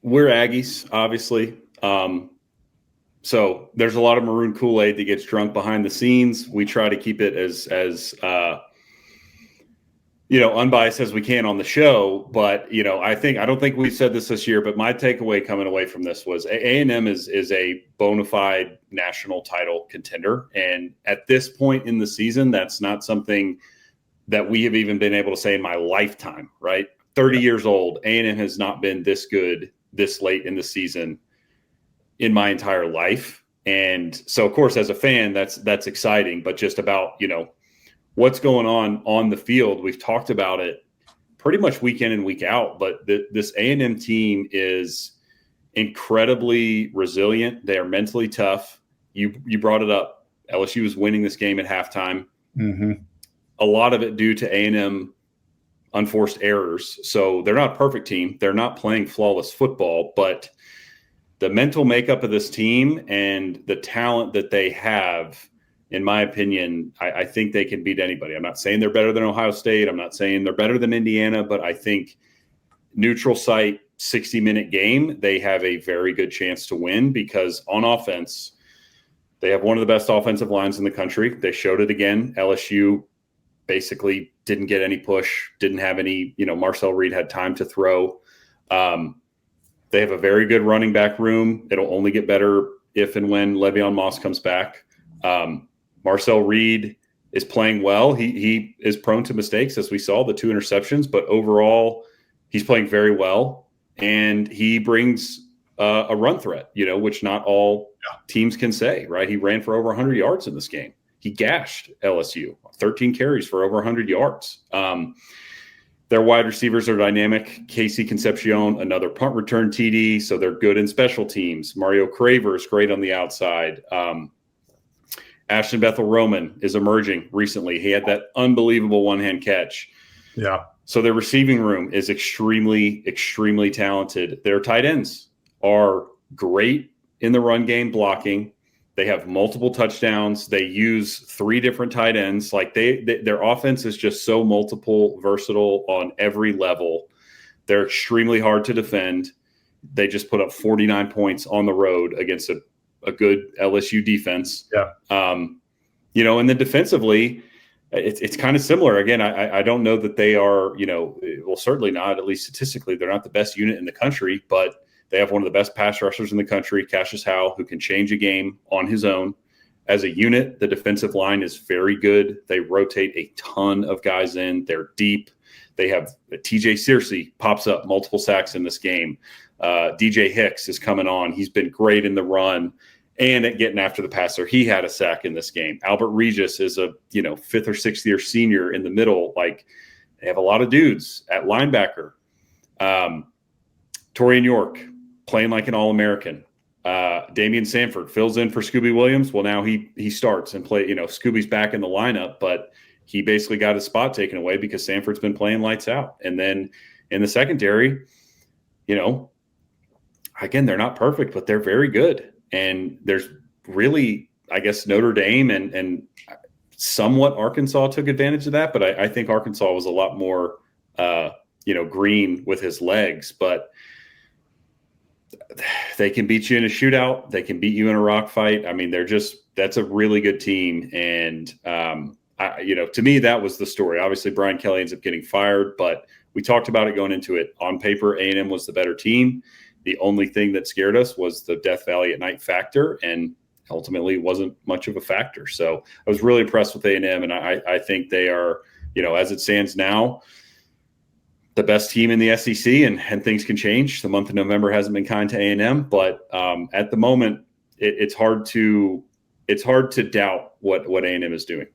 We're Aggies, obviously. So there's a lot of maroon Kool-Aid that gets drunk behind the scenes. We try to keep it as unbiased as we can on the show. But I don't think we said this year, but my takeaway coming away from this was A&M is a bona fide national title contender, and at this point in the season, that's not something that we have even been able to say in my lifetime. Right, 30 years old, A&M has not been this good this late in the season in my entire life. And so, of course, as a fan, that's exciting, but just about, what's going on the field. We've talked about it pretty much week in and week out, but this A&M team is incredibly resilient. They are mentally tough. You brought it up. LSU was winning this game at halftime. Mm-hmm. A lot of it due to A&M unforced errors. So they're not a perfect team. They're not playing flawless football, but the mental makeup of this team and the talent that they have, in my opinion, I think they can beat anybody. I'm not saying they're better than Ohio State. I'm not saying they're better than Indiana, but I think neutral site 60-minute game, they have a very good chance to win because on offense, they have one of the best offensive lines in the country. They showed it again. LSU basically didn't get any push, didn't have any, Marcel Reed had time to throw. They have a very good running back room. It'll only get better if and when Le'Veon Moss comes back. Marcel Reed is playing well. He is prone to mistakes, as we saw, the 2 interceptions, but overall he's playing very well. And he brings a run threat, which not all teams can say, right? He ran for over 100 yards in this game. He gashed LSU, 13 carries for over 100 yards. Their wide receivers are dynamic. Casey Concepcion, another punt return TD, so they're good in special teams. Mario Craver is great on the outside. Ashton Bethel-Roman is emerging recently. He had that unbelievable one-hand catch. Yeah. So their receiving room is extremely, extremely talented. Their tight ends are great in the run game blocking. They have multiple touchdowns. They use 3 different tight ends. Like their offense is just so multiple, versatile on every level. They're extremely hard to defend. They just put up 49 points on the road against a good LSU defense. Yeah. And then defensively, it's kind of similar. Again, I don't know that they are, certainly not, at least statistically, they're not the best unit in the country, but they have one of the best pass rushers in the country, Cassius Howe, who can change a game on his own. As a unit, the defensive line is very good. They rotate a ton of guys in. They're deep. They have TJ Searcy pops up multiple sacks in this game. DJ Hicks is coming on. He's been great in the run and at getting after the passer. He had a sack in this game. Albert Regis is a 5th or 6th year senior in the middle. Like, they have a lot of dudes at linebacker. Torian York playing like an All-American. Damian Sanford fills in for Scooby Williams. Well, now he starts and play. Scooby's back in the lineup, but he basically got his spot taken away because Sanford's been playing lights out. And then in the secondary, again, they're not perfect, but they're very good. And there's really, I guess, Notre Dame and somewhat Arkansas took advantage of that. But I think Arkansas was a lot more, green with his legs. But they can beat you in a shootout. They can beat you in a rock fight. I mean, that's a really good team. And, to me, that was the story. Obviously, Brian Kelly ends up getting fired, but we talked about it going into it. On paper, A&M was the better team. The only thing that scared us was the Death Valley at night factor, and ultimately wasn't much of a factor. So I was really impressed with A&M, and I think they are, as it stands now, the best team in the SEC, and things can change. The month of November hasn't been kind to A&M, but at the moment, it's hard to doubt what A&M is doing.